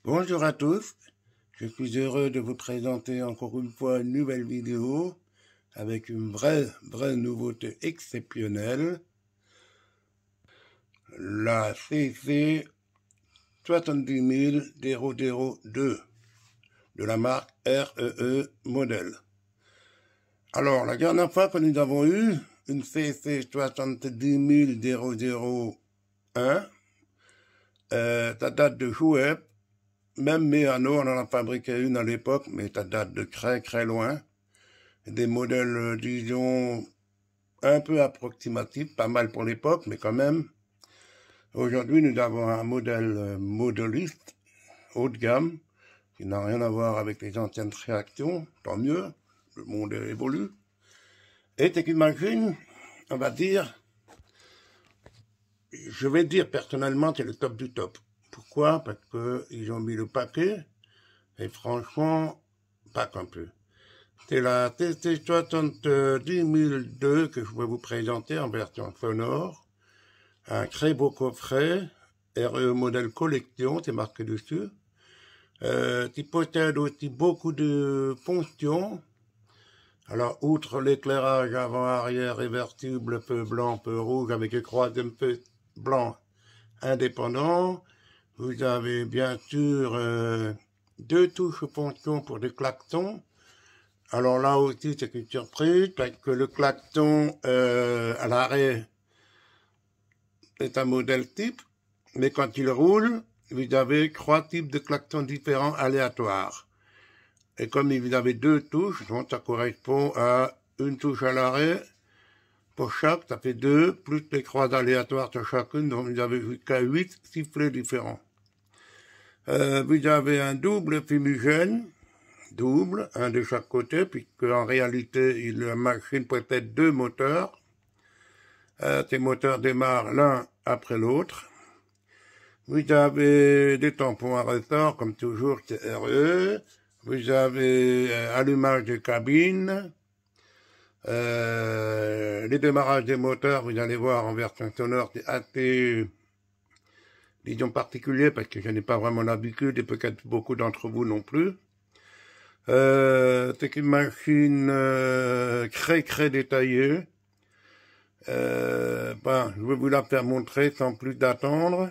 Bonjour à tous, je suis heureux de vous présenter encore une fois une nouvelle vidéo avec une vraie nouveauté exceptionnelle, la CC 70002 de la marque REE Model. Alors, la dernière fois que nous avons eu une CC 70001, ça date de jouet. Même Meano, on en a fabriqué une à l'époque, mais ça date de très loin. Des modèles, disons, un peu approximatifs, pas mal pour l'époque, mais quand même. Aujourd'hui, nous avons un modèle modéliste, haut de gamme, qui n'a rien à voir avec les anciennes réactions, tant mieux, le monde évolue. Et c'est une machine, on va dire, je vais dire personnellement, c'est le top du top. Pourquoi? Parce qu'ils ont mis le paquet, et franchement, pas qu'un peu. C'est la TC70002 que je vais vous présenter en version sonore. Un très beau coffret, RE modèle collection, c'est marqué dessus. Qui possède aussi beaucoup de fonctions. Alors, outre l'éclairage avant-arrière réversible, feu blanc, feu rouge, avec le troisième feu blanc indépendant, vous avez bien sûr deux touches fonction pour des klaxons. Alors là aussi, c'est une surprise, parce que le klaxon à l'arrêt est un modèle type, mais quand il roule, vous avez trois types de klaxons différents aléatoires. Et comme vous avez deux touches, donc ça correspond à une touche à l'arrêt pour chaque, ça fait deux, plus les trois aléatoires sur chacune, donc vous avez jusqu'à 8 sifflets différents. Vous avez un double fumigène, double, un de chaque côté, puisque en réalité, la machine possède deux moteurs. Ces moteurs démarrent l'un après l'autre. Vous avez des tampons à ressort, comme toujours, c'est RE. Vous avez allumage de cabine. Les démarrages des moteurs, vous allez voir en version sonore, c'est assez, disons, particulier, parce que je n'ai pas vraiment l'habitude, et peut-être beaucoup d'entre vous non plus. C'est une machine très détaillée. Je vais vous la faire montrer sans plus d'attendre.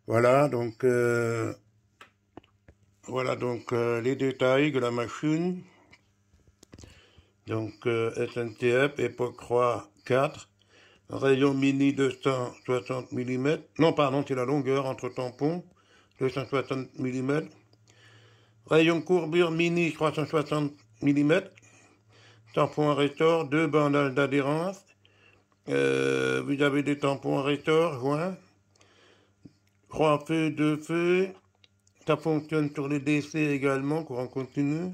Voilà donc les détails de la machine. Donc SNCF, époque croix 4, rayon mini 260 mm. Non, pardon, c'est la longueur entre tampons, 260 mm. Rayon courbure mini 360 mm. Tampon à ressort, deux bandages d'adhérence. Vous avez des tampons à ressort, joints. 3 feux, 2 feux. Ça fonctionne sur les DC également, courant continu.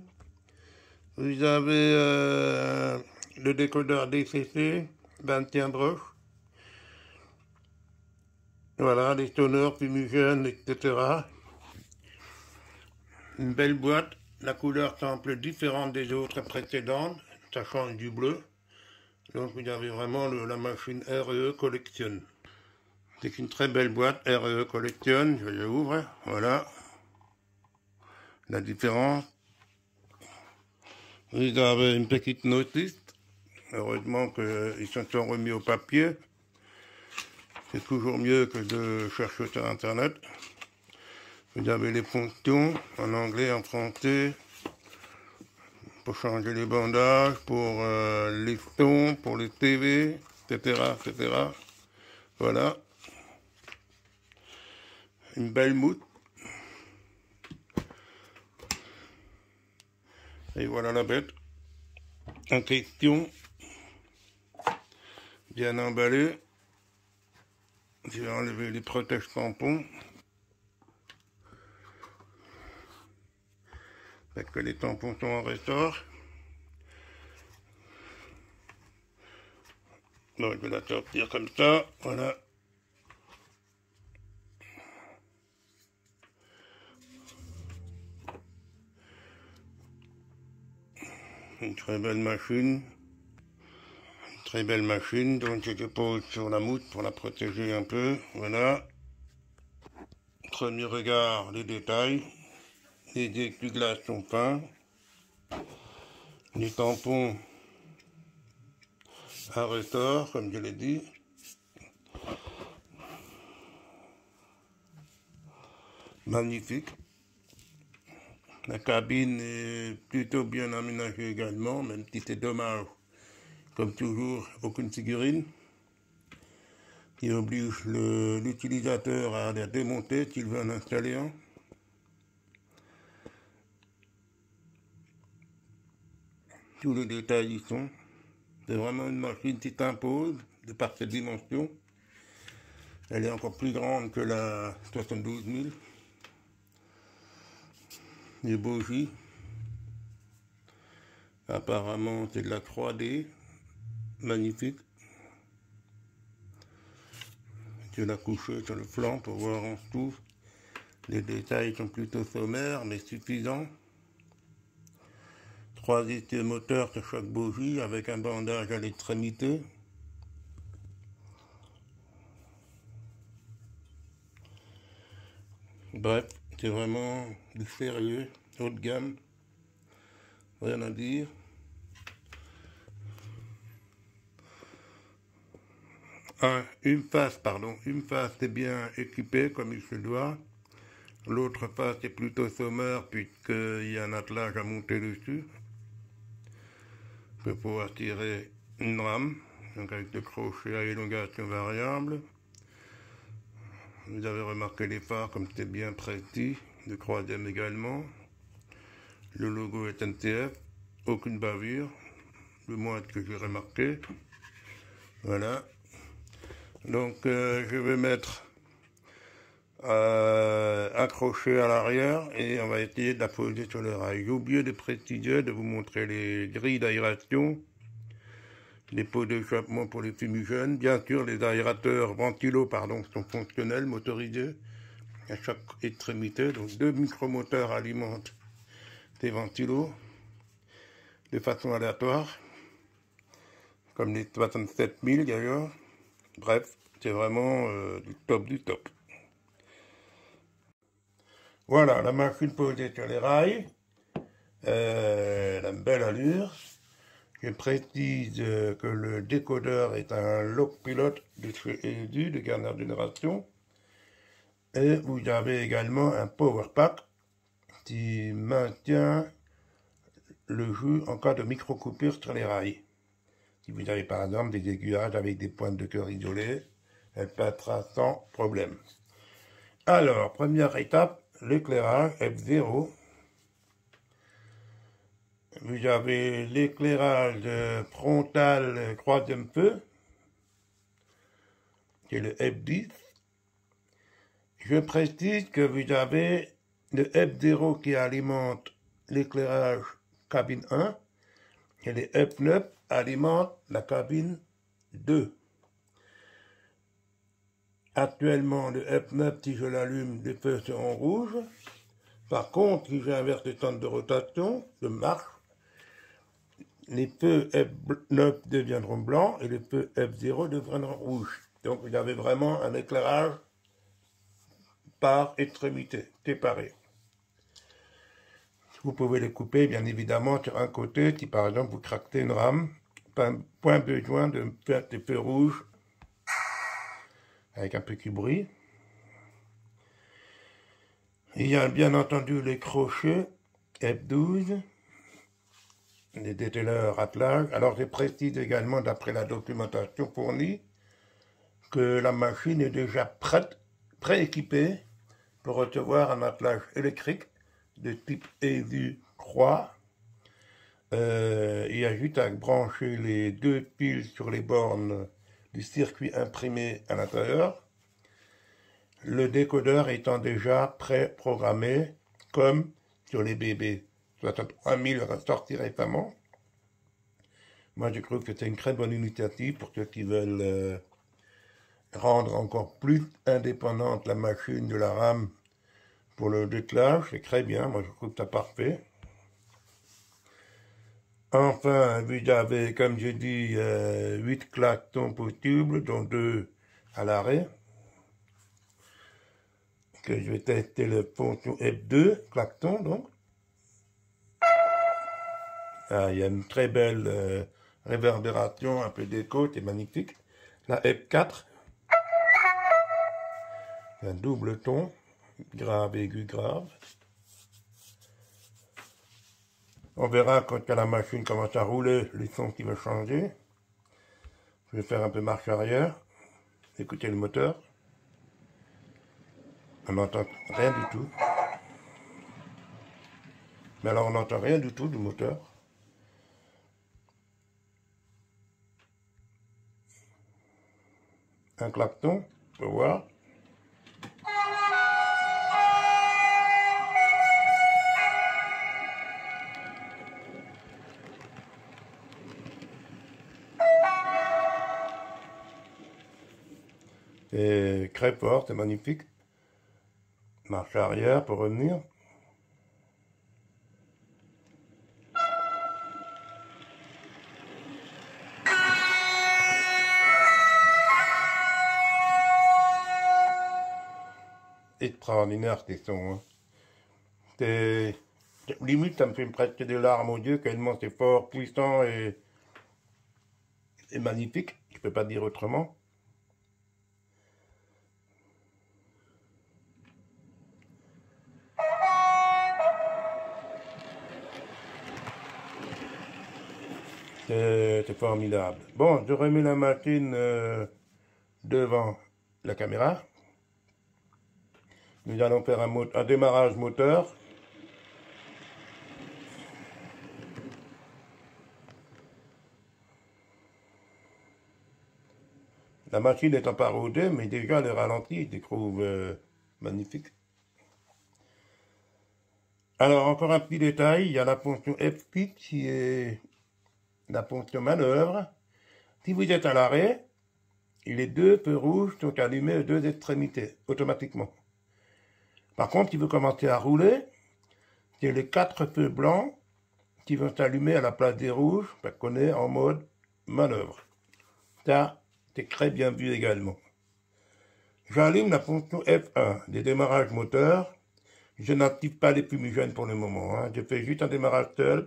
Vous avez le décodeur DCC, 21 broches. Voilà, les sonneurs, fumigènes, etc. Une belle boîte. La couleur semble différente des autres précédentes. Ça change du bleu. Donc vous avez vraiment la machine RE Collection. C'est une très belle boîte RE Collection. Je l'ouvre. Voilà. La différence. Vous avez une petite notice. Heureusement qu'ils se sont remis au papier. C'est toujours mieux que de chercher sur Internet. Vous avez les fonctions en anglais, en français, pour changer les bandages, pour les sons, pour les TV, etc. Voilà. Une belle mousse. Et voilà la bête en question, bien emballée. Je vais enlever les protèges tampons, parce que les tampons sont en ressort. Donc je vais la sortir comme ça, voilà. Une très belle machine. Très belle machine, donc je dépose sur la mousse pour la protéger un peu, voilà. premier regard, les détails. Les éclairages sont fins. Les tampons à ressort, comme je l'ai dit. Magnifique. La cabine est plutôt bien aménagée également, même si c'est dommage, comme toujours, aucune figurine, qui oblige l'utilisateur à la démonter s'il veut en installer un. Tous les détails y sont. C'est vraiment une machine qui s'impose de par ses dimensions. Elle est encore plus grande que la 72 000. Les bougies. Apparemment, c'est de la 3D. Magnifique. Je l'ai couché sur le flanc pour voir en dessous. Les détails sont plutôt sommaires, mais suffisants. 3 étiers moteurs sur chaque bougie avec un bandage à l'extrémité. Bref, c'est vraiment du sérieux, haut de gamme, rien à dire. Une face est bien équipée comme il se doit. L'autre face est plutôt sommaire puisqu'il y a un attelage à monter dessus. Il faut pouvoir tirer une rame, donc avec le crochet à élongation variable. Vous avez remarqué les phares comme c'est bien précis, le troisième également. Le logo SNCF, aucune bavure, le moins que j'ai remarqué. Voilà. Donc je vais mettre un crochet à l'arrière et on va essayer de la poser sur le rail. J'ai oublié de préciser, de vous montrer les grilles d'aération, les pots d'échappement pour les fumigènes. Bien sûr, les aérateurs ventilos sont fonctionnels, motorisés à chaque extrémité. Donc 2 micromoteurs alimentent ces ventilos de façon aléatoire, comme les 67 000 d'ailleurs. Bref, c'est vraiment du top du top. Voilà, la machine posée sur les rails. Elle a une belle allure. Je précise que le décodeur est un lock pilote de chez ESU de dernière génération. Et vous avez également un power pack qui maintient le jus en cas de micro-coupure sur les rails. Si vous avez par exemple des aiguillages avec des pointes de cœur isolées, elle passera sans problème. Alors, première étape, l'éclairage F0. Vous avez l'éclairage frontal troisième feu, qui est le F10. Je précise que vous avez le F0 qui alimente l'éclairage cabine 1 et le F9 alimente la cabine 2. Actuellement, le F9, si je l'allume, les feux seront rouges. Par contre, si j'inverse le sens de rotation, de marche, les feux F9 deviendront blancs et les feux F0 deviendront rouges. Donc vous avez vraiment un éclairage par extrémité, séparé. Vous pouvez les couper bien évidemment sur un côté, si par exemple vous craquez une rame, point besoin de faire des feux rouges avec un petit bruit. Il y a bien entendu les crochets F12, les dételleurs attelage. Alors je précise également, d'après la documentation fournie, que la machine est déjà pré-équipée pour recevoir un attelage électrique de type ESU 3. Il y a juste à brancher les 2 piles sur les bornes du circuit imprimé à l'intérieur. Le décodeur étant déjà pré-programmé, comme sur les BB 63 000 sortis récemment. Moi, je trouve que c'est une très bonne initiative pour ceux qui veulent rendre encore plus indépendante la machine de la RAM pour le déclage. C'est très bien, moi je trouve ça parfait. Enfin, vous avez, comme j'ai dit, 8 klaxons possibles, dont 2 à l'arrêt. que je vais tester le ponton F2, klaxon donc. Ah, il y a une très belle réverbération, un peu d'écho, c'est magnifique. La F4, un double ton, grave, aigu, grave. On verra quand la machine commence à rouler, les sons qui vont changer. Je vais faire un peu marche arrière, écouter le moteur. On n'entend rien du tout. Mais alors on n'entend rien du tout du moteur. Un klaxon, on peut voir. C'est très fort, c'est magnifique. Marche arrière pour revenir. Extraordinaire ces sons. Hein. Limite, ça me fait presque des larmes aux yeux, tellement c'est fort, puissant et magnifique. Je peux pas dire autrement. C'est formidable. Bon, je remets la machine devant la caméra. Nous allons faire un démarrage moteur. La machine est en parodée, mais déjà le ralenti, je trouve magnifique. Alors, encore un petit détail, il y a la fonction F8 qui est la fonction manœuvre. Si vous êtes à l'arrêt, les deux feux rouges sont allumés aux deux extrémités, automatiquement. Par contre, si vous commencez à rouler, c'est les 4 feux blancs qui vont s'allumer à la place des rouges, parce qu'on est en mode manœuvre. Ça, c'est très bien vu également. J'allume la fonction F1 des démarrages moteurs. Je n'active pas les fumigènes pour le moment. Hein. Je fais juste un démarrage seul.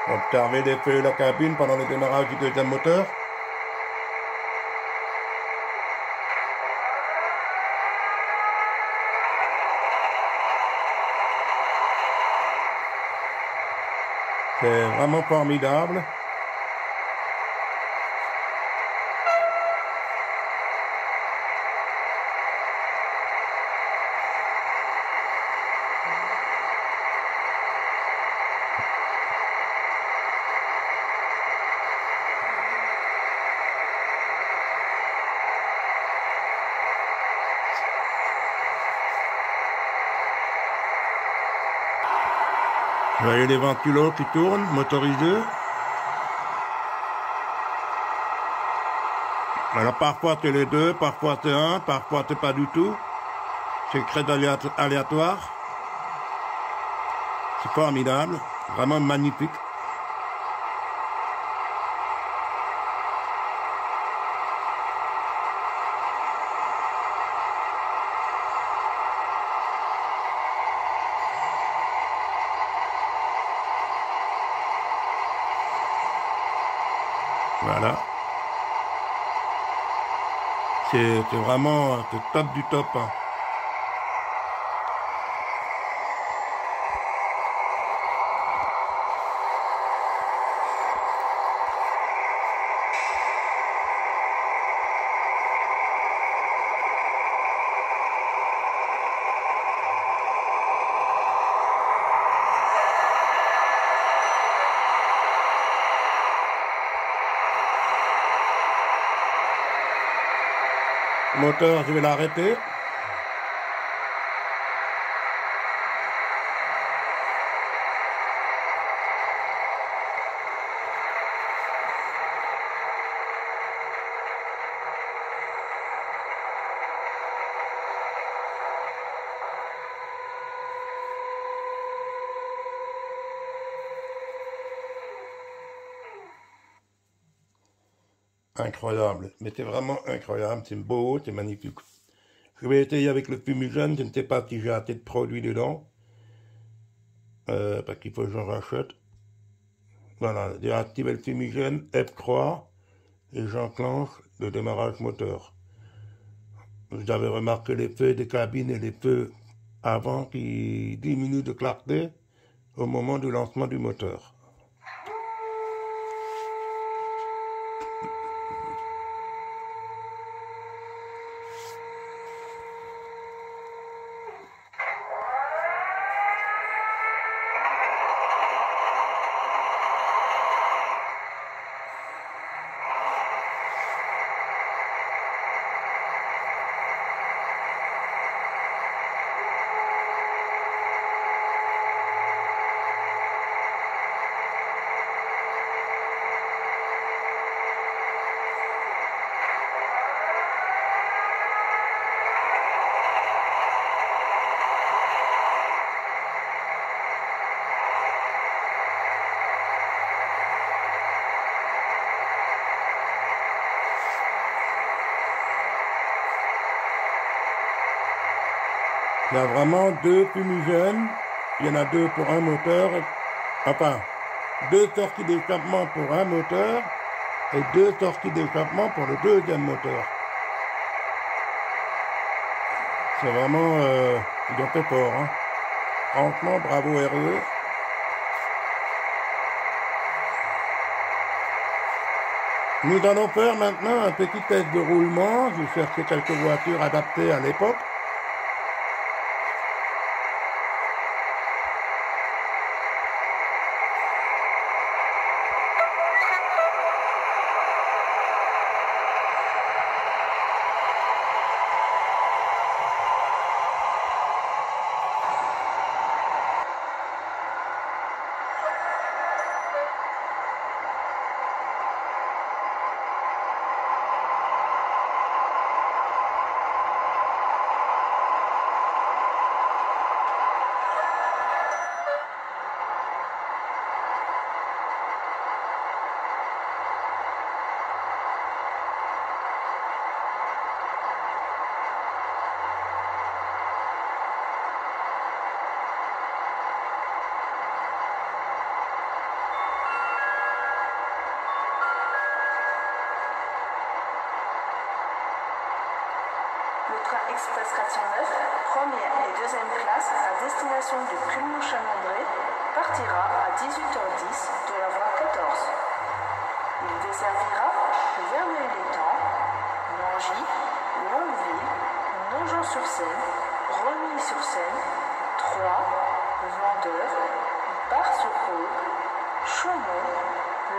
Observez les feux de la cabine pendant le démarrage du deuxième moteur. C'est vraiment formidable. Vous voyez les ventilos qui tournent, motorisés. Alors parfois c'est les deux, parfois c'est un, parfois c'est pas du tout. C'est très aléatoire. C'est formidable, vraiment magnifique. Voilà. C'est vraiment le top du top. Hein. Le moteur, je vais l'arrêter. incroyable. Mais c'est vraiment incroyable, c'est beau, c'est magnifique. Je vais essayer avec le fumigène, je ne sais pas si j'ai assez de produits dedans, parce qu'il faut que j'en rachète. Voilà, j'ai activé le fumigène F3 et j'enclenche le démarrage moteur. Vous avez remarqué les feux des cabines et les feux avant qui diminuent de clarté au moment du lancement du moteur. Il y a vraiment deux fumigènes, il y en a deux pour un moteur, enfin, deux sorties d'échappement pour un moteur et deux sorties d'échappement pour le deuxième moteur. C'est vraiment, ils ont fait fort, hein. Franchement, bravo RE. Nous allons faire maintenant un petit test de roulement. J'ai cherché quelques voitures adaptées à l'époque. Le train Express 409, première et deuxième classe à destination de Clermont-Chalendré, partira à 18h10 de la voie 14. Il desservira Verneuil-l'Étang, Nangy, Longueville, Nogent-sur-Seine, Rosny-sur-Seine, Troyes, Vendœuvre, Bar-sur-Aube, Chaumont,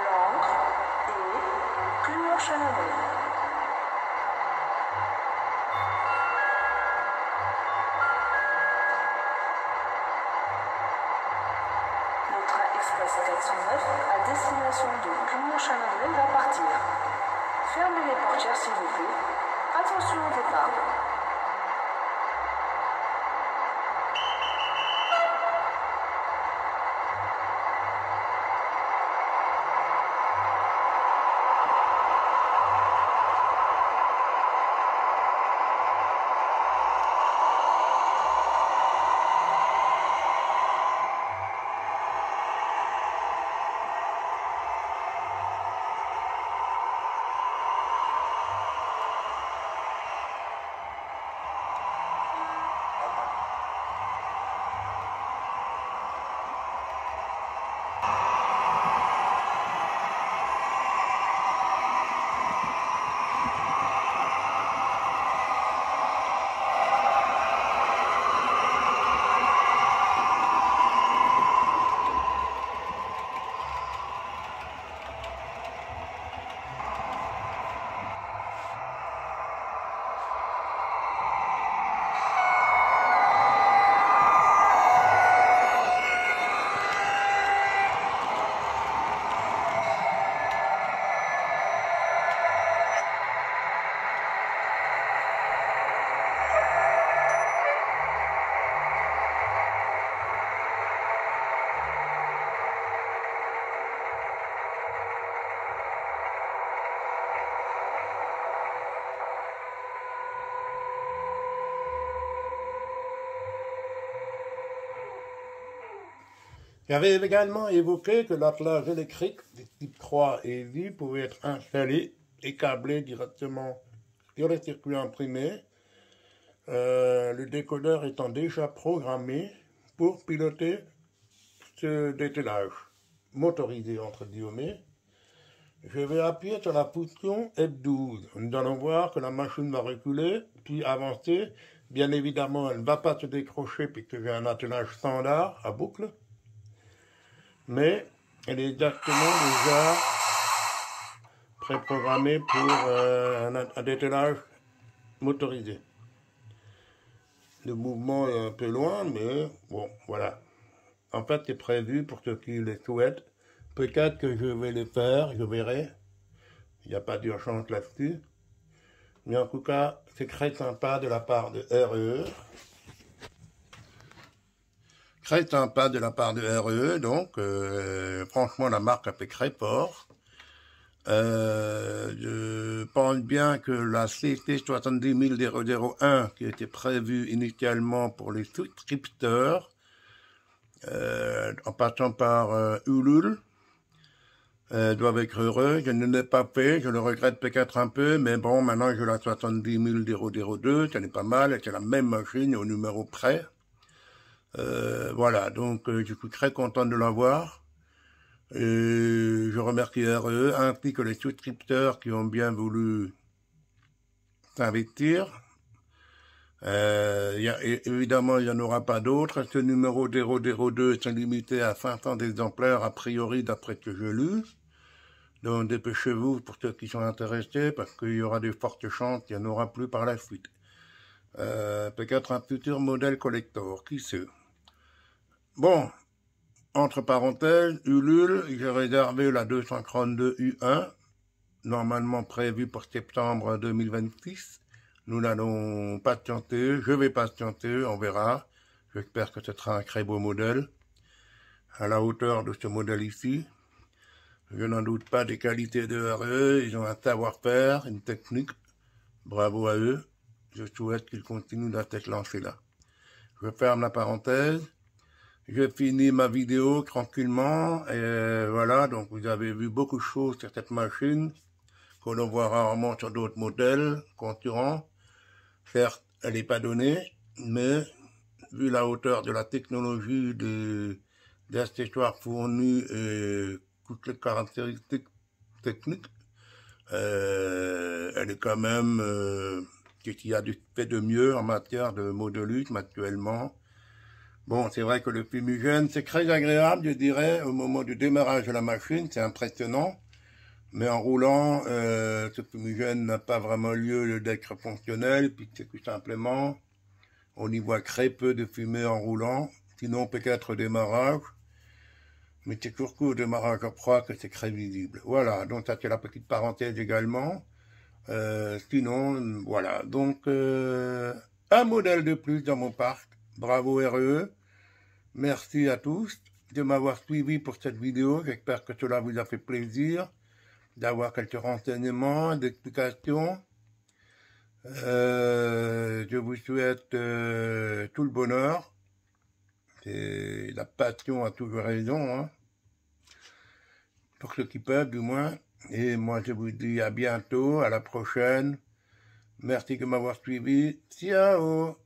Langres et Clermont-Chalendré. Express 409 à destination de Clermont-Chalendré va partir. Fermez les portières s'il vous plaît. Attention au départ. J'avais également évoqué que l'attelage électrique du type 3 et V pouvait être installé et câblé directement sur le circuit imprimé, le décodeur étant déjà programmé pour piloter ce dételage motorisé entre guillemets. Je vais appuyer sur la position F12. Nous allons voir que la machine va reculer, puis avancer. Bien évidemment, elle ne va pas se décrocher puisque j'ai un attelage standard à boucle. Mais elle est exactement déjà préprogrammée pour un dételage motorisé. Le mouvement est un peu loin, mais bon, voilà. En fait, c'est prévu pour ceux qui le souhaitent. Peut-être que je vais le faire, je verrai. Il n'y a pas d'urgence là-dessus. Mais en tout cas, c'est très sympa de la part de REE. Très sympa de la part de REE, donc franchement la marque a fait très fort. Je pense bien que la CT 70001 qui était prévue initialement pour les souscripteurs, en passant par Ulule, doivent être heureux. Je ne l'ai pas fait, je le regrette peut-être un peu, mais bon, maintenant j'ai la 70002, ça n'est pas mal, c'est la même machine au numéro près. Voilà, donc je suis très content de l'avoir. Je remercie RE ainsi que les souscripteurs qui ont bien voulu s'investir. Évidemment, il n'y en aura pas d'autres. Ce numéro 002 est limité à 500 exemplaires, a priori, d'après ce que j'ai lu. Donc dépêchez-vous pour ceux qui sont intéressés, parce qu'il y aura de fortes chances qu'il n'y en aura plus par la suite. Peut-être un futur modèle collector, qui sait. Bon, entre parenthèses, Ulule, j'ai réservé la 232 U1, normalement prévue pour septembre 2026. Nous n'allons patienter, je vais patienter, on verra. J'espère que ce sera un très beau modèle, à la hauteur de ce modèle ici. Je n'en doute pas des qualités de RE, ils ont un savoir-faire, une technique, bravo à eux. Je souhaite qu'ils continuent dans cette lancée-là. Je ferme la parenthèse. Je finis ma vidéo tranquillement, et voilà, donc vous avez vu beaucoup de choses sur cette machine, que l'on voit rarement sur d'autres modèles concurrents. Certes, elle n'est pas donnée, mais vu la hauteur de la technologie des accessoires fournis et toutes les caractéristiques techniques, elle est quand même ce qu'il y a fait de mieux en matière de modélisme actuellement. Bon, c'est vrai que le fumigène, c'est très agréable, je dirais, au moment du démarrage de la machine, c'est impressionnant. Mais en roulant, ce fumigène n'a pas vraiment lieu d'être fonctionnel, puis c'est tout simplement, on y voit très peu de fumée en roulant, sinon peut-être au démarrage. Mais c'est surtout au démarrage à froid que c'est très visible. Voilà, donc ça c'est la petite parenthèse également. Sinon, voilà, donc un modèle de plus dans mon parc. Bravo RE. Merci à tous de m'avoir suivi pour cette vidéo. J'espère que cela vous a fait plaisir d'avoir quelques renseignements, d'explications. Je vous souhaite tout le bonheur. Et la passion a toujours raison, hein, pour ceux qui peuvent du moins. Et moi je vous dis à bientôt, à la prochaine. Merci de m'avoir suivi. Ciao!